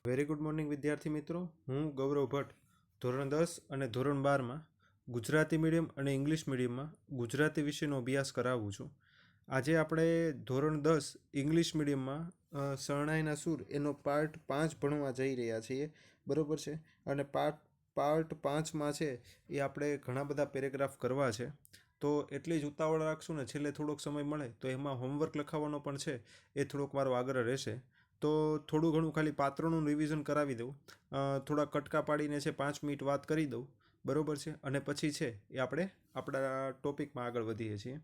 Very good morning વિદ્યાર્થી મિત્રો. હું ગૌરવ ભટ્ટ ધોરણ 10 અને ધોરણ 12માં ગુજરાતી મીડિયમ અને ઇંગ્લિશ મીડિયમમાં ગુજરાતી વિષયનો અભ્યાસ કરાવું છું. આજે આપણે ધોરણ 10 ઇંગ્લિશ મીડિયમમાં શરણાઈના સૂર એનો પાર્ટ 5 ભણવા જઈ રહ્યા છીએ. બરોબર છે. અને પાર્ટ 5માં છે એ આપણે ઘણા બધા પેરેગ્રાફ કરવા છે. તો એટલી જ ઉતાવળ રાખશું ને છેલ્લે થોડોક સમય મળે તો એમાં હોમવર્ક લખાવવાનો પણ છે, એ થોડોક મારો આગળ રહેશે. તો થોડું ઘણું ખાલી પાત્રોનું રિવિઝન કરાવી દઉં, થોડા કટકા પાડીને છે 5 મિનિટ વાત કરી દઉં. બરોબર છે. અને પછી છે એ આપણે આપણા ટોપિકમાં આગળ વધીએ છીએ.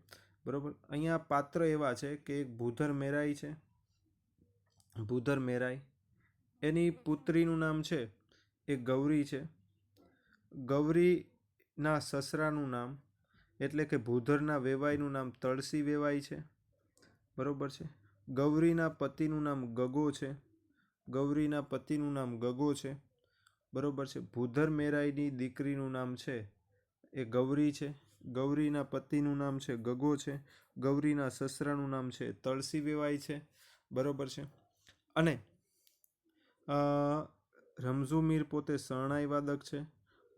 બરોબર. અહીંયા પાત્ર એવા છે કે એક ભૂધર મેરાઈ છે. ભૂધર મેરાઈ, એની પુત્રીનું નામ છે એ ગૌરી છે. ગૌરીના સસરાનું નામ એટલે કે ભૂધરના વેવાઈનું નામ તળસી વેવાઈ છે. બરોબર છે. ગૌરીના પતિનું નામ ગગો છે. ગૌરીના પતિનું નામ ગગો છે. બરોબર છે. ભૂધર મેરાઈની દીકરીનું નામ છે એ ગૌરી છે. ગૌરીના પતિનું નામ છે ગગો છે. ગૌરીના સસરાનું નામ છે તળસી વેવાઈ છે. બરોબર છે. અને રમઝુ મીર પોતે શરણાઈ વાદક છે.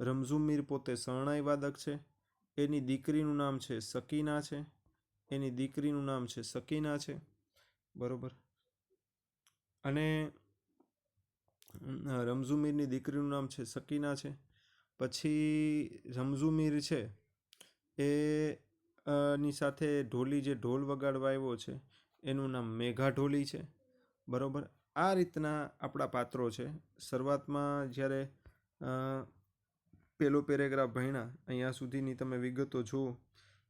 રમઝુ મીર પોતે શરણાઈ વાદક છે. એની દીકરીનું નામ છે સકીના છે. એની દીકરીનું નામ છે સકીના છે. બરોબર. અને રમઝુ મીરની દીકરીનું નામ છે સકીના છે. પછી રમઝુ મીર છે એ ની સાથે ઢોલી જે ઢોલ વગાડવા આવ્યો છે એનું નામ મેઘા ઢોલી છે. બરોબર. આ રીતના આપણા પાત્રો છે. શરૂઆતમાં જ્યારે પેલો પેરેગ્રાફ ભણ્યા અહીંયા સુધીની તમે વિગતો જુઓ.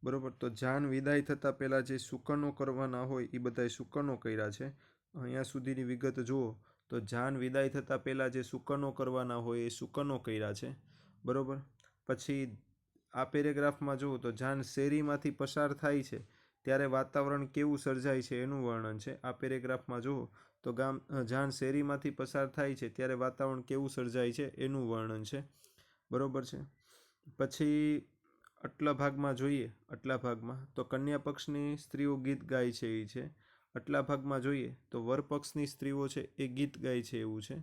બરોબર. તો જાન વિદાય થતાં પહેલાં જે સુકનો કરવાના હોય એ બધાય સુકનો કર્યા છે. અહીંયા સુધીની વિગત જુઓ તો જાન વિદાય થતાં પહેલાં જે સુકનો કરવાના હોય એ સુકનો કર્યા છે. બરોબર. પછી આ પેરેગ્રાફમાં જુઓ તો જાન શેરીમાંથી પસાર થાય છે ત્યારે વાતાવરણ કેવું સર્જાય છે એનું વર્ણન છે. આ પેરેગ્રાફમાં જુઓ તો જાન શેરીમાંથી પસાર થાય છે ત્યારે વાતાવરણ કેવું સર્જાય છે એનું વર્ણન છે. બરોબર છે. પછી આટલા ભાગમાં જોઈએ, આટલા ભાગમાં તો કન્યા પક્ષની સ્ત્રીઓ ગીત ગાય છે એ છે. આટલા ભાગમાં જોઈએ તો વર પક્ષની સ્ત્રીઓ છે એ ગીત ગાય છે એવું છે.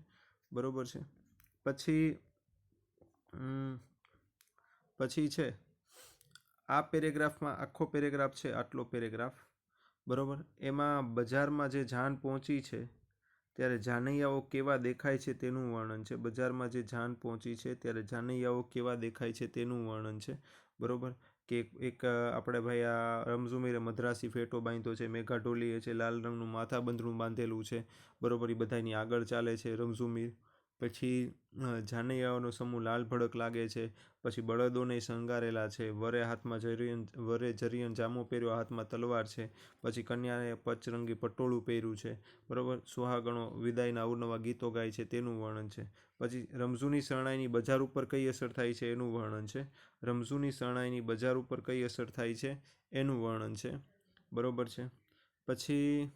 બરોબર છે. પછી છે આ પેરેગ્રાફમાં આખો પેરેગ્રાફ છે આટલો પેરેગ્રાફ. બરોબર. એમાં બજારમાં જે જાન પહોંચી છે ત્યારે જાનૈયાઓ કેવા દેખાય છે તેનું વર્ણન છે. બજારમાં જે જાન પહોંચી છે ત્યારે જાનૈયાઓ કેવા દેખાય છે તેનું વર્ણન છે. બરોબર. કે એક આપણે ભાઈ આ રમઝુ મીરે મદ્રાસી ફેટો બાંધ્યો છે, મેઘા ઢોલીએ છે લાલ રંગનું માથાબંધનું બાંધેલું છે. બરોબર. એ બધાની આગળ ચાલે છે રમઝુ મીર. પછી જાનૈયાઓનો સમૂહ લાલ ભડક લાગે છે. પછી બળદોને શણગારેલા છે. વરે જરિયન જામો પહેર્યો, હાથમાં તલવાર છે. પછી કન્યાએ પચરંગી પટોળું પહેર્યું છે. બરોબર. સુહાગણો વિદાયના અવનવા ગીતો ગાય છે તેનું વર્ણન છે. પછી રમઝુની શરણાઈની બજાર ઉપર કઈ અસર થાય છે એનું વર્ણન છે. રમઝુની શરણાઈની બજાર ઉપર કઈ અસર થાય છે એનું વર્ણન છે. બરોબર છે. પછી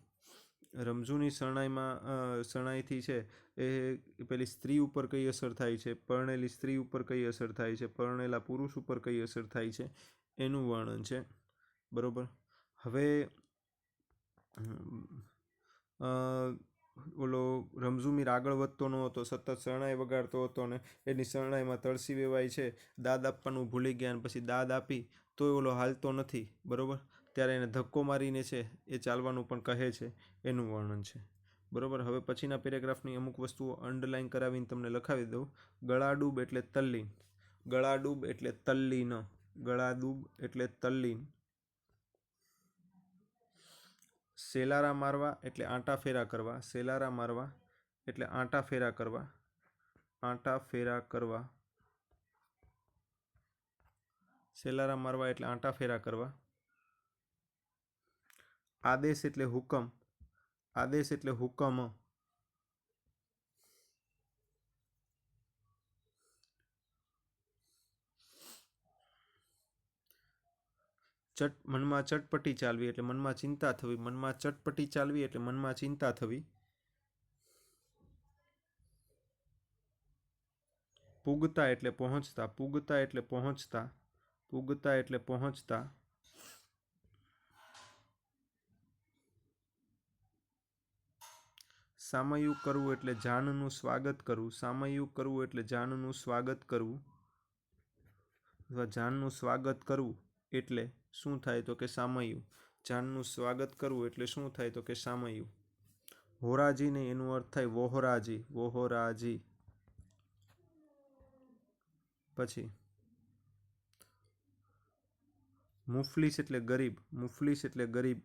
રમઝુની શરણાઈથી છે એ પેલી સ્ત્રી ઉપર કઈ અસર થાય છે, પરણેલી સ્ત્રી ઉપર કઈ અસર થાય છે, પરણેલા પુરુષ ઉપર કઈ અસર થાય છે એનું વર્ણન છે. બરોબર. હવે ઓલો રમઝુ મીર આગળ વધતો ન હતો, સતત શરણાઈ વગાડતો હતો ને એની શરણાઈમાં તળસી વેવાય છે દાદ આપવાનું ભૂલી ગયા અને પછી દાદ આપી તોય ઓલો હાલતો નથી. બરોબર. ત્યારે એને ધક્કો મારીને છે એ ચાલવાનું પણ કહે છે એનું વર્ણન છે. બરોબર. હવે પછીના પેરેગ્રાફની અમુક વસ્તુઓ અંડરલાઈન કરાવીને તમને લખાવી દઉં. ગળાડૂબ એટલે તલ્લીન. ગળાડૂબ એટલે તલ્લીન. ગળાડૂબ એટલે તલ્લીન. સેલારા મારવા એટલે આંટા ફેરા કરવા. સેલારા મારવા એટલે આંટા ફેરા કરવા. આંટા ફેરા કરવા. સેલારા મારવા એટલે આંટા ફેરા કરવા. આદેશ એટલે હુકમ. આદેશ એટલે હુકમ. મનમાં ચટપટી ચાલવી એટલે મનમાં ચિંતા થવી. મનમાં ચટપટી ચાલવી એટલે મનમાં ચિંતા થવી. પૂગતા એટલે પહોંચતા. પૂગતા એટલે પહોંચતા. પૂગતા એટલે પહોંચતા. સામયું કરવું એટલે જાનનું સ્વાગત કરવું. સામયું કરવું એટલે જાનનું સ્વાગત કરવું અથવા જાનનું સ્વાગત કરવું એટલે શું થાય તો કે સામયું. જાનનું સ્વાગત કરવું એટલે શું થાય તો કે સામયું. હોરાજી નહીં, એનો અર્થ થાય વહોરાજી. વહોરાજી. પછી મુફલીસ એટલે ગરીબ. મુફલીસ એટલે ગરીબ.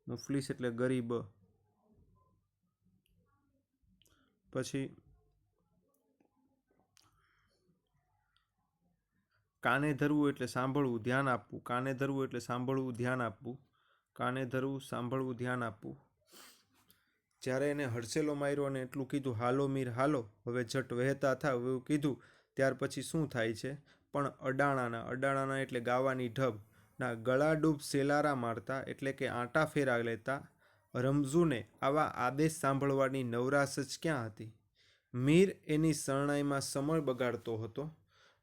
મુફલીસ એટલે ગરીબ. પછી કાને ધરવું એટલે સાંભળવું, ધ્યાન આપવું. કાને ધરવું એટલે સાંભળવું, ધ્યાન આપવું. કાને ધરવું, સાંભળવું, ધ્યાન આપવું. જ્યારે એને હડસેલો માર્યો અને એટલું કીધું, હાલો મીર હાલો, હવે ઝટ વહેતા થાવ, એવું કીધું, ત્યાર પછી શું થાય છે? પણ અડાણાના. અડાણાના એટલે ગાવાની ઢબ ના ગળાડૂબ સેલારા મારતા એટલે કે આંટા ફેરા લેતા રમઝૂને આવા આદેશ સાંભળવાની નવરાશ જ ક્યાં હતી. મીર એની શરણાઈમાં સમય બગાડતો હતો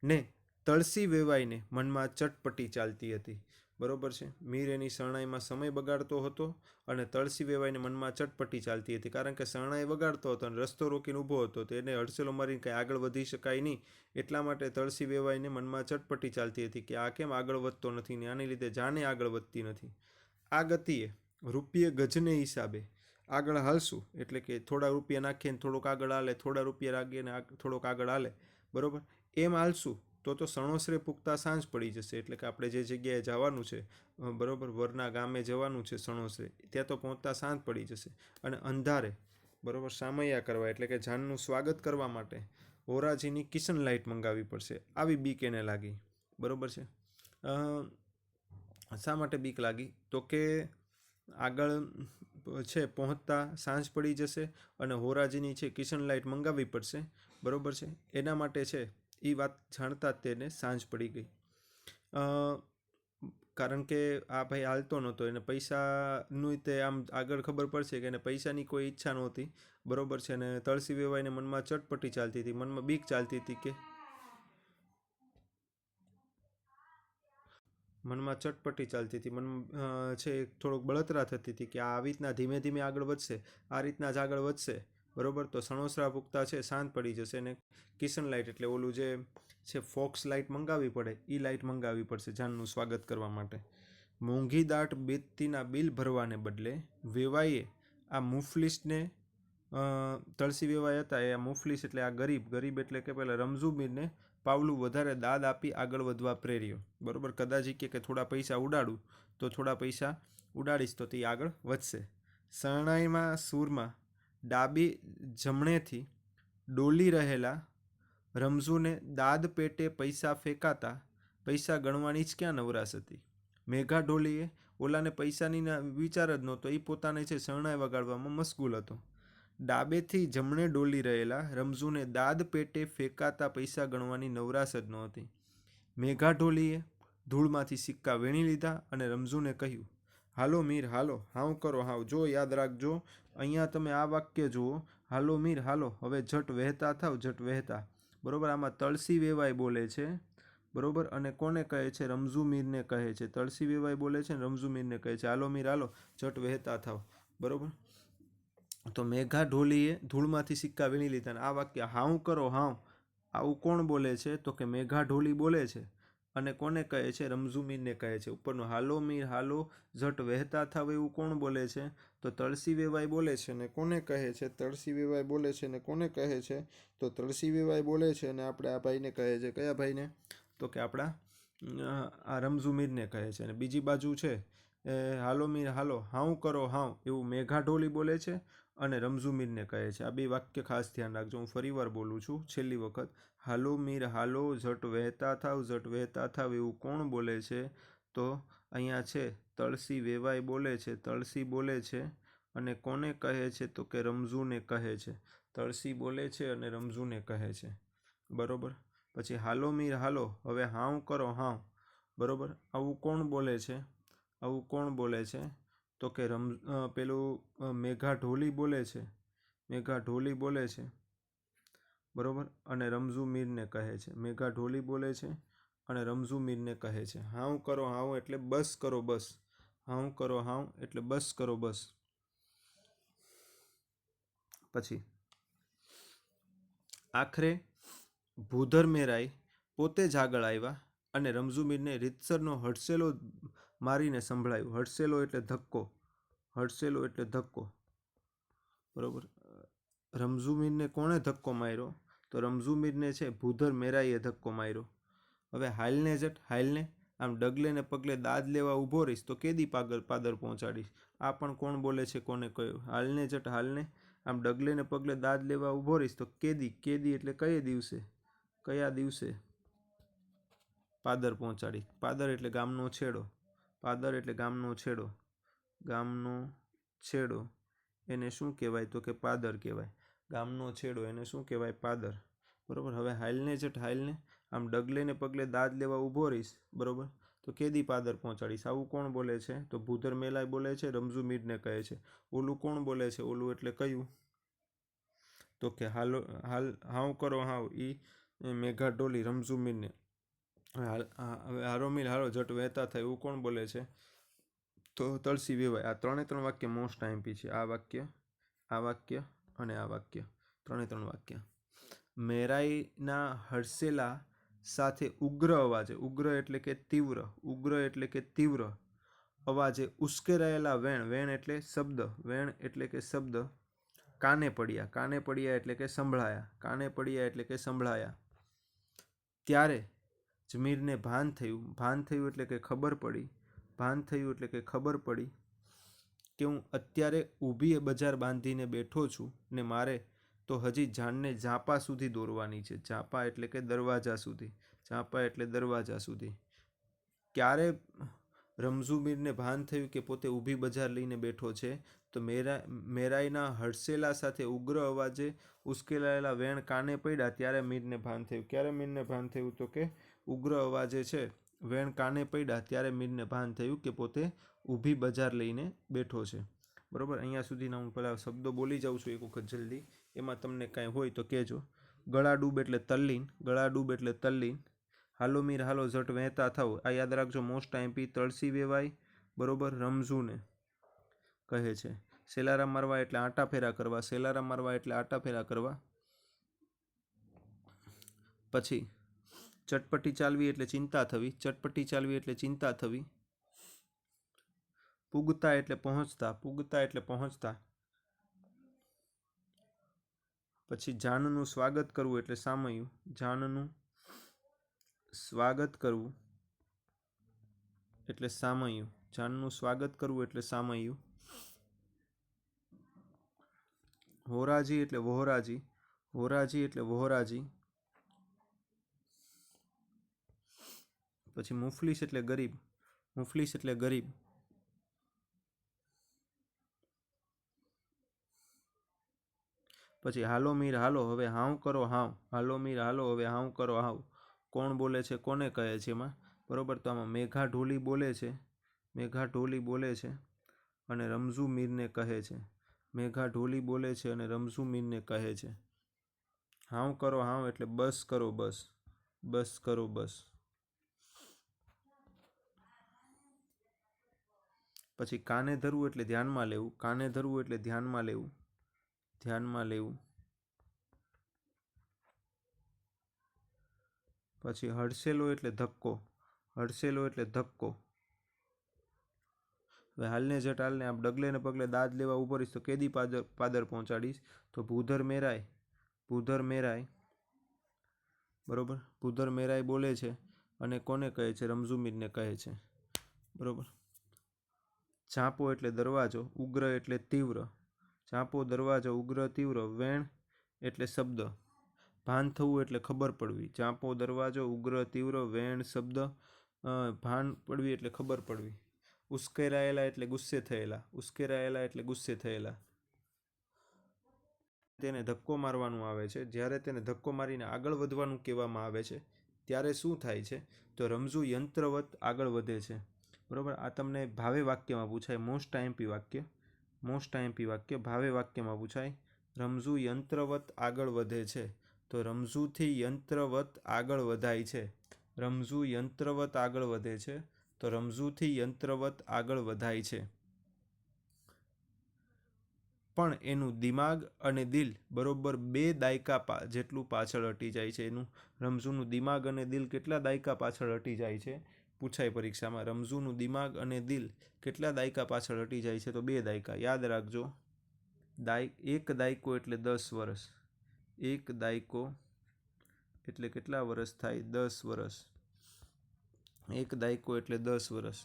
ને તળસી વેવાઈને મનમાં ચટપટી ચાલતી હતી. બરોબર છે. મીર એની શરણાઈમાં સમય બગાડતો હતો અને તળસી વેવાઈને મનમાં ચટપટી ચાલતી હતી. કારણ કે શરણાઈ વગાડતો હતો અને રસ્તો રોકીને ઊભો હતો, તો એને હડસેલો મારીને કંઈ આગળ વધી શકાય નહીં. એટલા માટે તળસી વેવાઈને મનમાં ચટપટી ચાલતી હતી કે આ કેમ આગળ વધતો નથી ને આની લીધે જાને આગળ વધતી નથી. આ ગતિએ રૂપિયે ગજને હિસાબે આગળ હાલશું એટલે કે થોડા રૂપિયા નાખીને થોડોક આગળ હાલે, થોડા રૂપિયા રાખીને થોડોક આગળ હાલે, બરોબર, એમ હાલશું તો સણોસરે પૂગતા સાંજ પડી જશે. એટલે કે આપણે જે જગ્યાએ જવાનું છે, બરોબર, વરના ગામે જવાનું છે સણોસરે, ત્યાં તો પહોંચતા સાંજ પડી જશે. અને અંધારે, બરોબર, સામૈયા કરવા એટલે કે જાનનું સ્વાગત કરવા માટે હોરાજીની કિશન લાઇટ મંગાવવી પડશે. આવી બીક એને લાગી. બરોબર છે. શા માટે બીક લાગી તો કે આગળ છે પહોંચતા સાંજ પડી જશે અને હોરાજીની છે કિશન લાઇટ મંગાવવી પડશે. બરોબર છે. એના માટે છે એ વાત જાણતા જ તેને સાંજ પડી ગઈ. કારણ કે આ ભાઈ હાલતો નહોતો, એને પૈસાનું તે આમ આગળ ખબર પડશે કે એને પૈસાની કોઈ ઈચ્છા નહોતી. બરોબર છે. અને તળસી વેવાઈને મનમાં ચટપટી ચાલતી હતી, મનમાં બીક ચાલતી હતી કે મનમાં ચટપટી ચાલતી હતી, મનમાં છે થોડોક બળતરા થતી હતી કે આ આવી રીતના ધીમે ધીમે આગળ વધશે, આ રીતના જ આગળ વધશે, બરોબર, તો સણોસરા પૂગતા છે સાંજ પડી જશે. અને કિશન લાઇટ એટલે ઓલું જે છે ફોક્સ લાઇટ મંગાવવી પડે, એ લાઇટ મંગાવવી પડશે જાનનું સ્વાગત કરવા માટે. મોંઘી દાટ બેતીના બિલ ભરવાને બદલે વેવાઈએ આ મુફલીસને, તળસી વેવાઈ હતા એ મુફલીસ એટલે આ ગરીબ, ગરીબ એટલે કે પેલા રમઝુમીરને પાવલું વધારે દાદ આપી આગળ વધવા પ્રેર્યો. બરોબર. કદાચ કે થોડા પૈસા ઉડાડું તો થોડા પૈસા ઉડાડીશ તો તે આગળ વધશે. શરણાઈમાં સૂરમાં ડાબી જમણેથી ડોલી રહેલા રમઝુને દાદ પેટે પૈસા ફેંકાતા પૈસા ગણવાની જ ક્યાં નવરાશ હતી. મેઘા ઢોલીએ ઓલાને પૈસાની વિચાર જ નહોતો, એ પોતાને છે શરણાઈ વગાડવામાં મશગુલ હતો. ડાબેથી જમણે ડોલી રહેલા રમઝુને દાદ પેટે ફેંકાતા પૈસા ગણવાની નવરાશ જ નહોતી. મેઘા ઢોલીએ ધૂળમાંથી સિક્કા વીણી લીધા અને રમઝુને કહ્યું, હાલો મીર હાલો, હાવ કરો હાવ. જો યાદ રાખજો, અહીંયા તમે આ વાક્ય જુઓ, હાલો મીર હાલો, હવે ઝટ વહેતા થાવ, ઝટ વહેતા. બરોબર. આમાં તળસી વેવાઈ બોલે છે, બરોબર, અને કોને કહે છે? રમઝુમીરને કહે છે. તળસી વેવાઈ બોલે છે, રમઝુમીરને કહે છે, હાલો મીર હાલો, ઝટ વહેતા થાવ. બરોબર. તો મેઘા ઢોલીએ ધૂળમાંથી સિક્કા વીણી લીધા. આ વાક્ય હાવ કરો હાવ, આવું કોણ બોલે છે? તો કે મેઘા ઢોલી બોલે છે. અને કોને કહે છે? રમઝુમીરને કહે છે. ઉપરનું હાલો મીર હાલો, ઝટ વહેતા થાવ એવું કોણ બોલે છે? તો તળસી વેવાઈ બોલે છે. ને કોને કહે છે? તળસી વેવાઈ બોલે છે. ને કોને કહે છે? તો તળસી વેવાઈ બોલે છે અને આપણે આ ભાઈને કહે છે. કયા ભાઈને? તો કે આપણા આ રમઝુમીરને કહે છે. અને બીજી બાજુ છે હાલો મીર હાલો, હાવ કરો હાવ, એવું મેઘા ઢોલી બોલે છે અને રમઝુમીરને કહે છે. આ બે વાક્ય ખાસ ધ્યાન રાખજો. હું ફરીવાર બોલું છું, છેલ્લી વખત. હાલો મીર હાલો, ઝટ વહેતા થાવ, ઝટ વહેતા થાવ એવું કોણ બોલે છે? તો અહીંયા છે તળસી વેવાઈ બોલે છે. તળસી બોલે છે અને કોને કહે છે? તો કે રમઝુને કહે છે. તળસી બોલે છે અને રમઝુને કહે છે. બરોબર. પછી હાલો મીર હાલો, હવે હાવ કરો હાવ. બરોબર. આવું કોણ બોલે છે? આવું કોણ બોલે છે? તો કે પેલું મેઘા ઢોલી બોલે છે. મેઘા ઢોલી બોલે છે. બરોબર. અને રમઝુમીરને કહે છે. મેઘા ઢોલી બોલે છે અને રમઝુમીરને કહે છે. હાવ કરો હાવ એટલે બસ કરો બસ. હાવ કરો હાવ એટલે બસ કરો બસ. પછી આખરે ભૂધર મેરાઈ પોતે જ આગળ આવ્યા અને રમઝુમીરને રીતસરનો હડસેલો મારીને સંભળાયું. હડસેલો એટલે ધક્કો, હડસેલો એટલે ધક્કો. બરોબર. રમઝુમીરને કોણે ધક્કો માર્યો? તો રમઝુમીરને છે ભૂધર મેરાઈએ ધક્કો માર્યો. હવે હાલને જટ હાલને, આમ ડગલે ને પગલે દાદ લેવા ઊભો રહીશ તો કેદી પાદર પહોંચાડીશ. આ પણ કોણ બોલે છે, કોને કહ્યું? હાલને જટ હાલને, આમ ડગલે ને પગલે દાદ લેવા ઊભો રહીશ તો કેદી, કેદી એટલે કયે દિવસે, કયા દિવસે પાદર પહોંચાડી. પાદર એટલે ગામનો છેડો, પાદર એટલે ગામનો છેડો, ગામનો છેડો એને શું કહેવાય? તો કે પાદર કહેવાય. ગામનો છેડો એને શું કહેવાય? પાદર. બરોબર. હવે હાલને જટ હાલને, આમ ડગલે ને પગલે દાદ લેવા ઊભો રહીશ, બરોબર, તો કેદી પાદર પહોંચાડીશ. આવું કોણ બોલે છે? તો ભૂધર મેલાઈ બોલે છે, રમઝુમીરને કહે છે. ઓલું કોણ બોલે છે? ઓલું એટલે કયું? તો કે હાલો હાલ, હાવ કરો હાવ, ઈ મેઘા ઢોલી રમઝુમીરને. હવે હારોમીર હારો જટ વહેતા થાય, એવું કોણ બોલે છે? તો તળસી વેવાય. આ 3 વાક્ય મોસ્ટ આઈમ્પી છે. આ વાક્ય, આ વાક્ય અને આ વાક્ય, 3 વાક્ય. મેરાઈના હડસેલા સાથે ઉગ્ર અવાજે, ઉગ્ર એટલે કે તીવ્ર, ઉગ્ર એટલે કે તીવ્ર અવાજે ઉશ્કેરાયેલા વેણ, વેણ એટલે શબ્દ, વેણ એટલે કે શબ્દ કાને પડ્યા, કાને પડ્યા એટલે કે સંભળાયા, કાને પડ્યા એટલે કે સંભળાયા. ત્યારે જમીરને ભાન થયું, ભાન થયું એટલે કે ખબર પડી, ભાન થયું એટલે કે ખબર પડી કે હું અત્યારે ઊભી બજાર બાંધીને બેઠો છું ને મારે તો હજી જાનને ઝાંપા સુધી દોરવાની છે. ઝાંપા એટલે કે દરવાજા સુધી, ઝાંપા એટલે દરવાજા સુધી. ક્યારે રમઝુમીરને ભાન થયું કે પોતે ઊભી બજાર લઈને બેઠો છે? તો મેરાઈના હડસેલા સાથે ઉગ્ર અવાજે ઉશ્કેલાયેલા વેણ કાને પડ્યા ત્યારે મીરને ભાન થયું. ક્યારે મીરને ભાન થયું? તો કે ઉગ્ર અવાજે છે વેણ કાને પડ્યા ત્યારે મીરને ભાન થયું કે પોતે ઊભી બજાર લઈને બેઠો છે. બરોબર. અહીંયા સુધીના હું પેલા શબ્દો બોલી જાઉં છું એક વખત જલ્દી, એમાં તમને કાંઈ હોય તો કહેજો. ગળા ડૂબ એટલે તલ્લીન, ગળા ડૂબ એટલે તલ્લીન. હાલો મીર હાલો ઝટ વહેતા થાવ, આ યાદ રાખજો, મોસ્ટ આઈમ્પી. તળસી વેવાય, બરોબર, રમઝુને કહે છે. સેલારા મારવા એટલે આટા ફેરા કરવા, સેલારા મારવા એટલે આટા ફેરા કરવા. પછી ચટપટી ચાલવી એટલે ચિંતા થવી, ચટપટી ચાલવી એટલે ચિંતા થવી. પૂગતા એટલે પહોંચતા, પૂગતા એટલે પહોંચતા. પછી જાનનું સ્વાગત કરવું એટલે સામયું, જાનનું સ્વાગત કરવું એટલે સામયું, જાનનું સ્વાગત કરવું એટલે સામયું. હોરાજી એટલે વહોરાજી, હોરાજી એટલે વહોરાજી. પછી મુફલીસ એટલે ગરીબ, મુફલીસ એટલે ગરીબ. પછી હાલો મીર હાલો હવે હાવ કરો હાવ, હાલો મીર હાલો હવે હાવ કરો હાવ. કોણ બોલે છે, કોને કહે છે એમાં? બરોબર. તો આમાં મેઘા ઢોલી બોલે છે, મેઘા ઢોલી બોલે છે અને રમઝુમીરને કહે છે. મેઘા ઢોલી બોલે છે અને રમઝુમીરને કહે છે. હાવ કરો હાવ એટલે બસ કરો બસ, બસ કરો બસ. પછી કાને ધરવું એટલે ધ્યાનમાં લેવું, કાને ધરવું એટલે ધ્યાનમાં લેવું, ધ્યાનમાં લેવું. પછી હડસેલો એટલે ધક્કો, હડસેલો એટલે ધક્કો. હવે હાલને જટ હાલને, આમ ડગલે ને પગલે દાદ લેવા ઊભો રહીશ તો કેદી પાદર પહોંચાડીશ. તો ભૂધર મેરાય, ભૂધર મેરાય, બરોબર, ભૂધર મેરાય બોલે છે અને કોને કહે છે? રમઝુમીરને કહે છે. બરોબર. ઝાંપો એટલે દરવાજો, ઉગ્ર એટલે તીવ્ર, ઝાંપો દરવાજો, ઉગ્ર તીવ્ર. વેણ એટલે શબ્દ, ભાન થવું એટલે ખબર પડવી, ઝાંપો દરવાજો, ઉગ્ર તીવ્ર, વેણ શબ્દ, ભાન પડવી એટલે ખબર પડવી. ઉશ્કેરાયેલા એટલે ગુસ્સે થયેલા, ઉશ્કેરાયેલા એટલે ગુસ્સે થયેલા. તેને ધક્કો મારવાનું આવે છે, જ્યારે તેને ધક્કો મારીને આગળ વધવાનું કહેવામાં આવે છે ત્યારે શું થાય છે? તો રમઝુ યંત્રવત આગળ વધે છે. બરોબર. આ તમને ભાવે વાક્યમાં પૂછાય, મોસ્ટ આઈમ્પી વાક્ય, મોસ્ટ આઈમ્પી વાક્ય ભાવે વાક્યમાં પૂછાય. રમઝુ યંત્રવત આગળ વધે છે. તો રમઝુથી યંત્રવત આગળ વધાય છે, રમઝુ યંત્રવત આગળ વધે છે, તો રમઝુથી યંત્રવત આગળ વધાય છે. પણ એનું દિમાગ અને દિલ બરોબર 2 દાયકા જેટલું પાછળ હટી જાય છે. એનું રમઝૂનું દિમાગ અને દિલ કેટલા દાયકા પાછળ હટી જાય છે? પૂછાય પરીક્ષામાં. રમઝૂનું દિમાગ અને દિલ કેટલા દાયકા પાછળ હટી જાય છે? તો 2 દાયકા. યાદ રાખજો. એક દાયકો એટલે 10 વર્ષ. એક દાયકો એટલે કેટલા વર્ષ થાય? 10 વર્ષ. એક દાયકો એટલે 10 વર્ષ.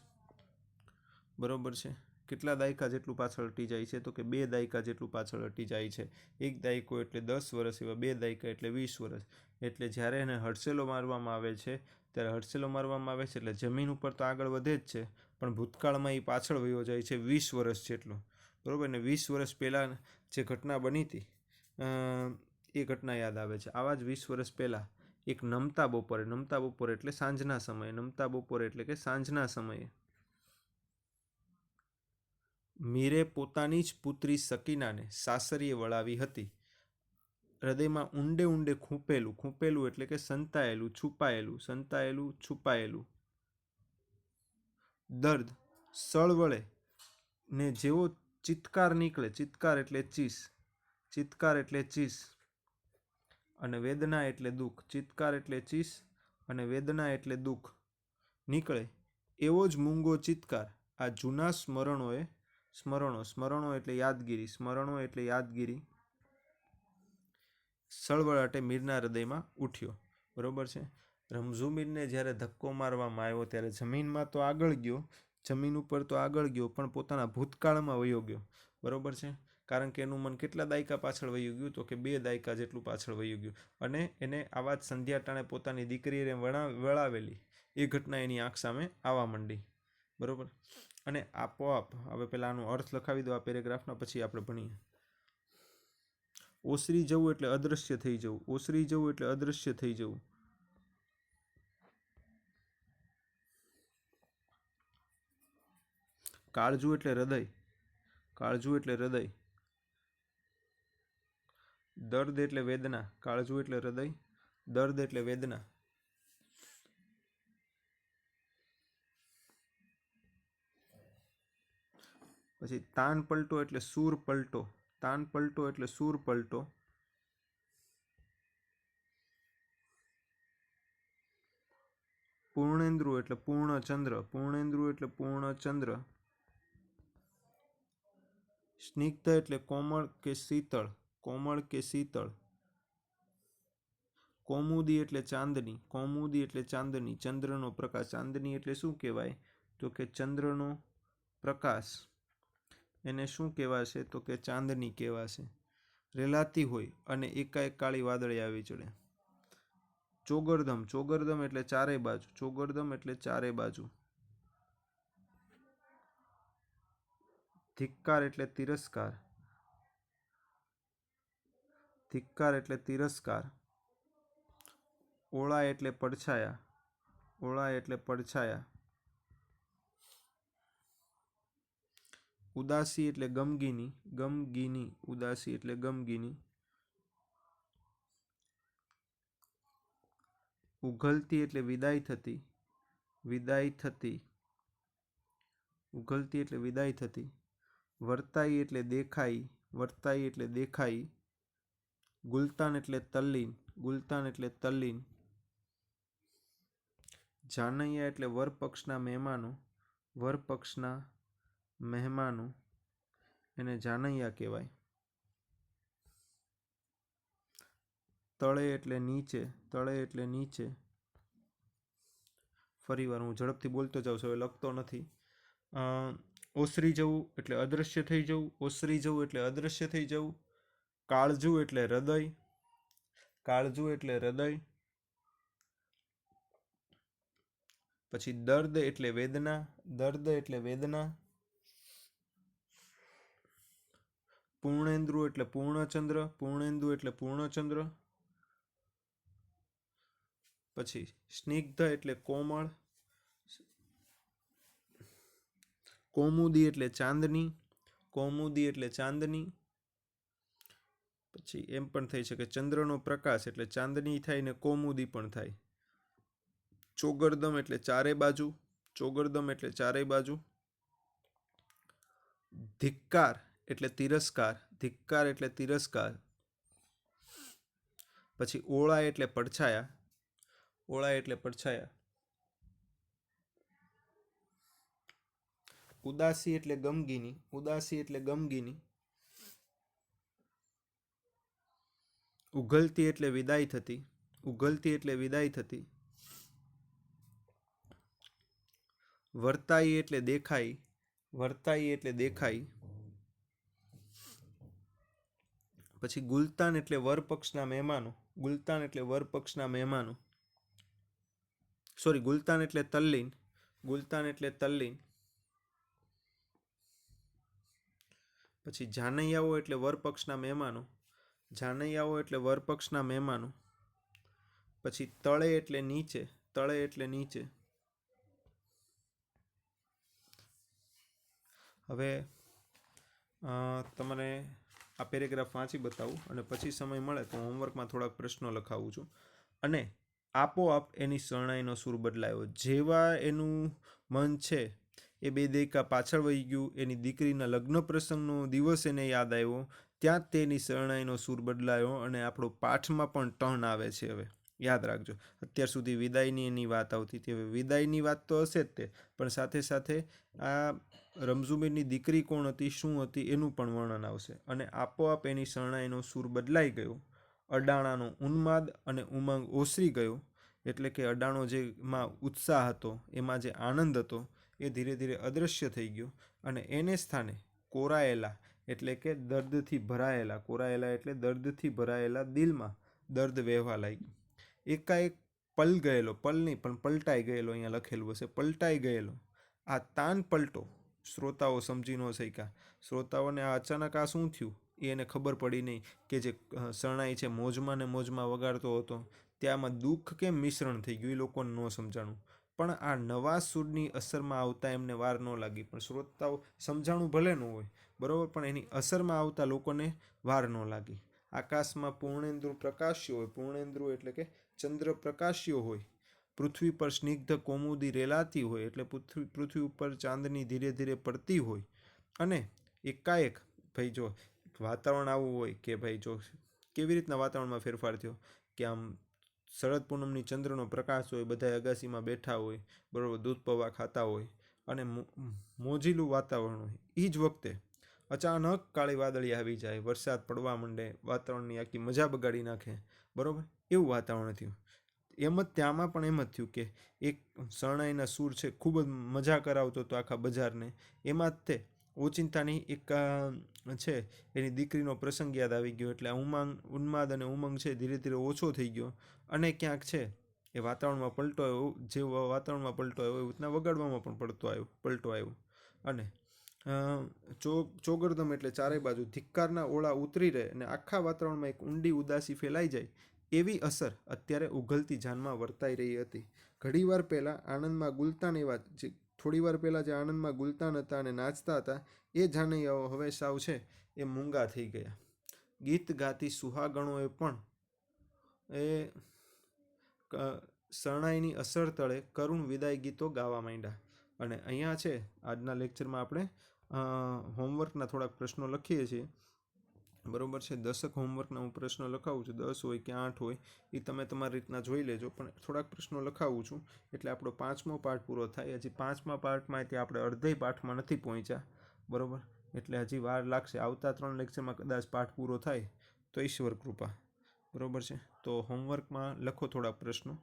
બરોબર છે. કેટલા દાયકા જેટલું પાછળ હટી જાય છે? તો કે 2 દાયકા જેટલું પાછળ હટી જાય છે. એક દાયકો એટલે 10 વર્ષ, એવા 2 દાયકા એટલે 20 વર્ષ. એટલે જ્યારે એને હડસેલો મારવામાં આવે છે ત્યારે હડસેલો મારવામાં આવે છે એટલે જમીન ઉપર તો આગળ વધે જ છે, પણ ભૂતકાળમાં એ પાછળ વયો જાય છે 20 વર્ષ જેટલો. બરાબર ને? 20 વર્ષ પહેલાં જે ઘટના બની હતી એ ઘટના યાદ આવે છે. આવા જ 20 વર્ષ પહેલાં એક નમતા બપોરે એટલે સાંજના સમયે, નમતા બપોરે એટલે કે સાંજના સમયે મીરે પોતાની જ પુત્રી સકીનાને સાસરીએ વળાવી હતી. હૃદયમાં ઊંડે ઊંડે ખૂંપેલું એટલે કે છુપાયેલું દર્દ સળવળે ને જેવો ચિત્કાર નીકળે, ચિત્કાર એટલે ચીસ અને વેદના એટલે દુઃખ, ચિત્કાર એટલે ચીસ અને વેદના એટલે દુઃખ નીકળે, એવો જ મૂંગો ચિત્કાર આ જૂના સ્મરણો એટલે યાદગીરી સળવળાટે મીરના હૃદયમાં ઉઠ્યો. બરોબર છે. રમઝૂ મીરને જ્યારે ધક્કો મારવામાં આવ્યો ત્યારે જમીનમાં તો આગળ ગયો, જમીન ઉપર તો આગળ ગયો, પણ પોતાના ભૂતકાળમાં વયો ગયો. બરોબર છે. કારણ કે એનું મન કેટલા દાયકા પાછળ વયું ગયું? તો કે 2 દાયકા જેટલું પાછળ વયું ગયું. અને એને આવા જ સંધ્યા ટાણે પોતાની દીકરીને વળાવેલી એ ઘટના એની આંખ સામે આવવા માંડી. બરોબર. અને આપોઆપ હવે પહેલાં આનો અર્થ લખાવી દો આ પેરેગ્રાફના, પછી આપણે ભણીએ. ઓસરી જવું એટલે અદૃશ્ય થઈ જવું. કાળજું એટલે હૃદય. દર્દ એટલે વેદના. કાળજું એટલે હૃદય, દર્દ એટલે વેદના. પછી તાન પલટો એટલે સૂર પલટો. પૂર્ણેન્દ્રુ એટલે પૂર્ણચંદ્ર. સ્નિગ્ધ એટલે કોમળ કે શીતળ. કૌમુદી એટલે ચાંદની. ચંદ્રનો પ્રકાશ. ચાંદની એટલે શું કહેવાય? તો કે ચંદ્રનો પ્રકાશ. એને શું કહેવાશે? તો કે ચાંદની કહેવાશે. રેલાતી હોય અને એકાએક કાળી વાદળી આવી ચડે. ચોગરદમ એટલે ચારે બાજુ. ધિક્કાર એટલે તિરસ્કાર. ઓળા એટલે પડછાયા. ઉદાસી એટલે ગમગીની. ઉઘલતી એટલે વિદાય થતી. વર્તાઈ એટલે દેખાઈ. ગુલતાન એટલે તલ્લીન. જાનૈયા એટલે વરપક્ષના મહેમાનો. એને જાનૈયા કહેવાય. તળે એટલે નીચે. ફરી વાર હું ઝડપથી બોલતો જાઉં છું, હવે લખતો નથી. ઓસરી જવું એટલે અદૃશ્ય થઈ જવું. કાળજું એટલે હૃદય. પછી દર્દ એટલે વેદના. પૂર્ણેન્દ્રુ એટલે પૂર્ણચંદ્ર. પછી સ્નિગ્ધ એટલે કોમળ. કૌમુદી એટલે ચાંદની. પછી એમ પણ થઈ શકે ચંદ્રનો પ્રકાશ એટલે ચાંદની થાય ને કૌમુદી પણ થાય. ચોગરદમ એટલે ચારે બાજુ. ધિક્કાર એટલે તિરસ્કાર, ધિક્કાર એટલે તિરસ્કાર. પછી ઓળા એટલે પડછાયા, ઓળા એટલે પડછાયા. ઉદાસી એટલે ગમગીની, ઉદાસી એટલે ગમગીની. ઉઘલતી એટલે વિદાય થતી, ઉઘલતી એટલે વિદાય થતી. વર્તાઈ એટલે દેખાઈ, વર્તાઈ એટલે દેખાઈ. પછી ગુલતાન એટલે વરપક્ષના મહેમાનો, ગુલતાન એટલે વરપક્ષના મહેમાનો. સોરી, ગુલતાન એટલે તલ્લીન, ગુલતાન એટલે તલ્લીન. પછી જાનૈયાઓ એટલે વરપક્ષના મહેમાનો, જાનૈયાઓ એટલે વરપક્ષના મહેમાનો. પછી તળે એટલે નીચે, તળે એટલે નીચે. હવે તમને આ પેરેગ્રાફ વાંચી બતાવું અને પછી સમય મળે તો હોમવર્કમાં થોડાક પ્રશ્નો લખાવું છું. અને આપોઆપ એની શરણાઈનો સૂર બદલાયો. જેવા એનું મન છે એ બે દેકા પાછળ વહી ગયું, એની દીકરીના લગ્ન પ્રસંગનો દિવસ એને યાદ આવ્યો, ત્યાં જ તેની શરણાઈનો સૂર બદલાયો અને આપણો પાઠમાં પણ ટર્ન આવે છે. હવે યાદ રાખજો, અત્યાર સુધી વિદાયની એની વાત આવતી હતી, હવે વિદાયની વાત તો હશે જ તે, પણ સાથે સાથે આ રમઝુબેનની દીકરી કોણ હતી, શું હતી, એનું પણ વર્ણન આવશે. અને આપોઆપ એની શરણાઈનો સૂર બદલાઈ ગયો. અડાણાનો ઉન્માદ અને ઉમંગ ઓસરી ગયો, એટલે કે અડાણો જેમાં ઉત્સાહ હતો, એમાં જે આનંદ હતો, એ ધીરે ધીરે અદૃશ્ય થઈ ગયો. અને એને સ્થાને કોરાયેલા એટલે કે દર્દથી ભરાયેલા, કોરાયેલા એટલે દર્દથી ભરાયેલા દિલમાં દર્દ વહેવા લાગ્યું. એકાએક પલ ગયેલો, પલ નહીં પણ પલટાઈ ગયેલો, અહીંયા લખેલું હશે પલટાઈ ગયેલો આ તાન પલટો શ્રોતાઓ સમજી ન શક્યા. શ્રોતાઓને આ અચાનક આ શું થયું એ એને ખબર પડી નહીં, કે જે શરણાઈ છે મોજમાં ને મોજમાં વગાડતો હતો ત્યાંમાં દુઃખ કેમ મિશ્રણ થઈ ગયું એ લોકોને ન સમજાણું. પણ આ નવા સૂરની અસરમાં આવતા એમને વાર ન લાગી. પણ શ્રોતાઓ સમજાણું ભલે ન હોય બરાબર, પણ એની અસરમાં આવતા લોકોને વાર ન લાગી. આકાશમાં પૂર્ણેન્દ્રુ પ્રકાશ્યો હોય, પૂર્ણેન્દ્રુ એટલે કે ચંદ્ર પ્રકાશ્યો હોય, પૃથ્વી પર સ્નિગ્ધ કોમુદી રેલાતી હોય, એટલે પૃથ્વી ઉપર ચાંદની ધીરે ધીરે પડતી હોય. અને એકાએક ભાઈ જો વાતાવરણ આવું હોય કે ભાઈ જો કેવી રીતના વાતાવરણમાં ફેરફાર થયો, કે આમ શરદ પૂનમની ચંદ્રનો પ્રકાશ હોય, બધા અગાસીમાં બેઠા હોય બરાબર, દૂધ પૌવા ખાતા હોય અને મોજીલું વાતાવરણ હોય. એ જ વખતે અચાનક કાળી વાદળી આવી જાય, વરસાદ પડવા માંડે, વાતાવરણની આખી મજા બગાડી નાખે બરાબર, એવું વાતાવરણ થયું. એમ જ ત્યાંમાં પણ એમ જ થયું કે એક શરણાઈના સૂર છે ખૂબ જ મજા કરાવતો હતો આખા બજારને. એમાં જ તે ઓચિંતાની એક છે એની દીકરીનો પ્રસંગ યાદ આવી ગયો, એટલે ઉન્માદ અને ઉમંગ છે ધીરે ધીરે ઓછો થઈ ગયો. અને ક્યાંક છે એ વાતાવરણમાં પલટો આવ્યો, જે વાતાવરણમાં પલટો આવ્યો એ રીતના વગાડવામાં પણ પલટો આવ્યો. અને ચોગરદમ એટલે ચારે બાજુ ધિક્કારના ઓળા ઉતરી રહે અને આખા વાતાવરણમાં એક ઊંડી ઉદાસી ફેલાઈ જાય, એવી અસર અત્યારે ઉઘલતી જાનમાં વર્તાઈ રહી હતી. ઘડીવાર પહેલાં આનંદમાં ગુલતાન એવા જે થોડીવાર પહેલાં જે આનંદમાં ગુલતાન હતા અને નાચતા હતા, એ જાનૈયાઓ હવે સાવ છે એ મૂંગા થઈ ગયા. ગીત ગાતી સુહાગણોએ પણ એ શરણાઈની અસર તળે કરુણ વિદાય ગીતો ગાવા માંડ્યા. અને અહીંયા છે આજના લેક્ચરમાં આપણે હોમવર્કના થોડાક પ્રશ્નો લખીએ છીએ બરાબર છે. 10 હોમવર્કના હું પ્રશ્નો લખાવું છું, 10 હોય કે 8 હોય એ તમે તમારી રીતના જોઈ લેજો, પણ થોડાક પ્રશ્નો લખાવું છું એટલે આપણો 5મો પાઠ પૂરો થાય. હજી 5મા પાઠમાં તે આપણે અડધેય પાઠમાં નથી પહોંચ્યા બરાબર, એટલે હજી વાર લાગશે. આવતા 3 લેક્ચરમાં કદાચ પાઠ પૂરો થાય તો ઈશ્વર કૃપા બરાબર છે. તો હોમવર્કમાં લખો થોડાક પ્રશ્નો,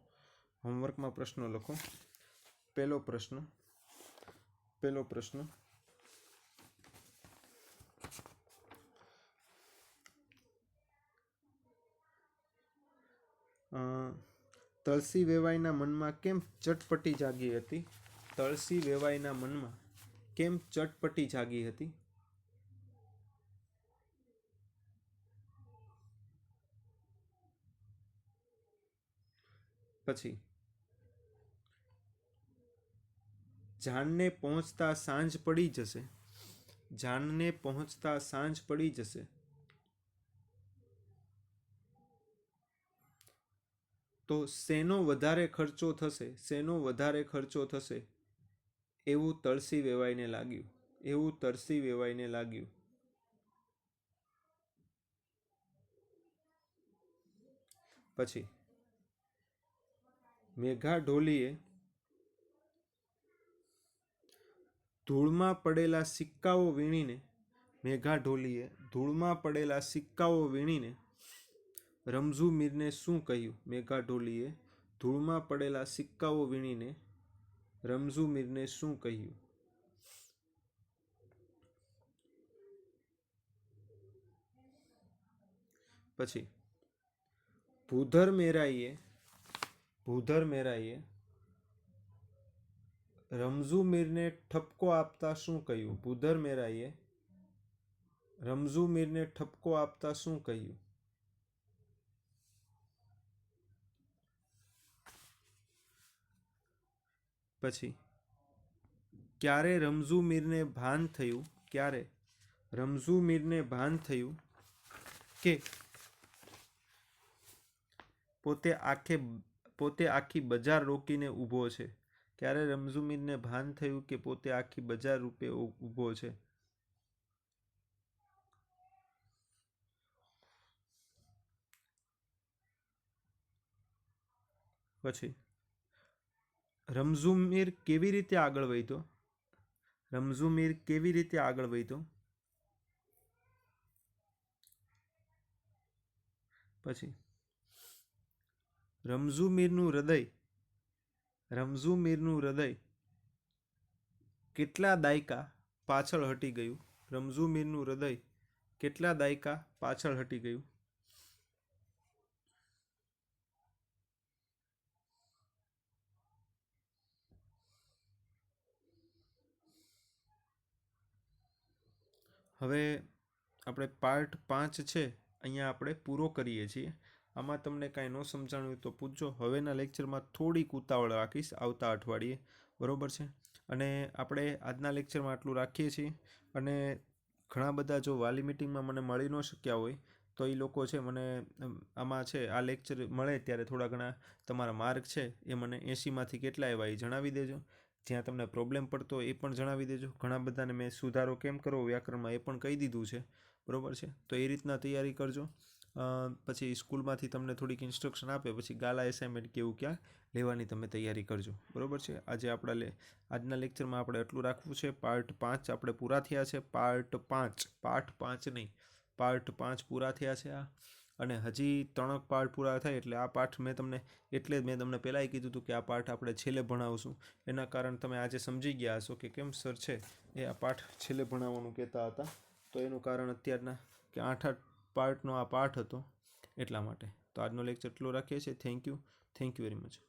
હોમવર્કમાં પ્રશ્નો લખો. પહેલો પ્રશ્ન તળસી વેવાઈના મનમાં કેમ ચટપટી જાગી હતી? તળસી વેવાઈના મનમાં કેમ ચટપટી જાગી હતી? પછી જાનને પહોંચતા સાંજ પડી જશે, જાનને પહોંચતા સાંજ પડી જશે. તો શેનો વધારે ખર્ચો થશે, શેનો વધારે ખર્ચો થશે એવું તળસી વેવાઈને લાગ્યું, એવું તળસી વેવાઈને લાગ્યું. પછી મેઘા ઢોલીએ ધૂળમાં પડેલા સિક્કાઓ વીણીને મેઘા ઢોલીએ ધૂળમાં પડેલા સિક્કાઓ વીણીને રમઝુ મીરને શું કહ્યું? મેઘા ઢોલીએ ધૂળમાં પડેલા સિક્કાઓ વીણીને રમઝુ મીરને શું કહ્યું? પછી ભૂધર મેરાઈએ રમઝુ મીરને ઠપકો આપતા શું કહ્યું? ભૂધર મેરાઈએ રમઝુ મીરને ઠપકો આપતા શું કહ્યું? પછી ક્યારે રમઝુ મીરને ભાન થયું કે પોતે આખી બજાર રોકીને ઊભો છે? ક્યારે રમઝુ મીરને ભાન થયું કે પોતે આખી બજાર રૂપે ઊભો છે? પછી રમઝુ મીર કેવી રીતે આગળ વધ્યો? પછી રમઝુ મીરનું હૃદય કેટલા દાયકા પાછળ હટી ગયું? રમઝુ મીરનું હૃદય કેટલા દાયકા પાછળ હટી ગયું? હવે આપણે પાર્ટ 5 છે અહીંયા આપણે પૂરો કરીએ છીએ. આમાં તમને કાંઈ ન સમજાણું હોય તો પૂછજો. હવેના લેક્ચરમાં થોડીક ઉતાવળ રાખીશ આવતા અઠવાડિયે, બરોબર છે? અને આપણે આજના લેક્ચરમાં આટલું રાખીએ છીએ. અને ઘણા બધા જો વાલી મિટિંગમાં મને મળી ન શક્યા હોય તો એ લોકો છે મને આમાં છે આ લેક્ચર મળે ત્યારે થોડા ઘણા તમારા માર્ક છે એ મને 80માંથી કેટલા આવ્યા એ જણાવી દેજો. જ્યાં તમને પ્રોબ્લેમ પડતો હોય એ પણ જણાવી દેજો. ઘણા બધાને મેં સુધારો કેમ કરવો વ્યાકરણમાં એ પણ કહી દીધું છે, બરોબર છે? તો એ રીતના તૈયારી કરજો. પછી સ્કૂલમાંથી તમને થોડીક ઇન્સ્ટ્રક્શન આપે પછી ગાલા એસાઇનમેન્ટ કેવું ક્યાં લેવાની તમે તૈયારી કરજો, બરોબર છે? આજના લેક્ચરમાં આપણે એટલું રાખવું છે. પાર્ટ 5 આપણે પૂરા થયા છે. પાર્ટ 5 પૂરા થયા છે આ. અને હજી 3 પાર્ટ પૂરા થાય એટલે આ પાઠ મેં તમને પહેલાં કીધું હતું કે આ પાઠ આપણે છેલ્લે ભણાવશું. એના કારણે તમે આજે સમજી ગયા હશો કે કેમ સર છે એ આ પાઠ છેલ્લે ભણાવવાનું કહેતા હતા. તો એનું કારણ અત્યારના કે 8 પાર્ટનો આ પાઠ હતો એટલા માટે. તો આજનો લેક્ચર એટલો રાખીએ છીએ. Thank you very much.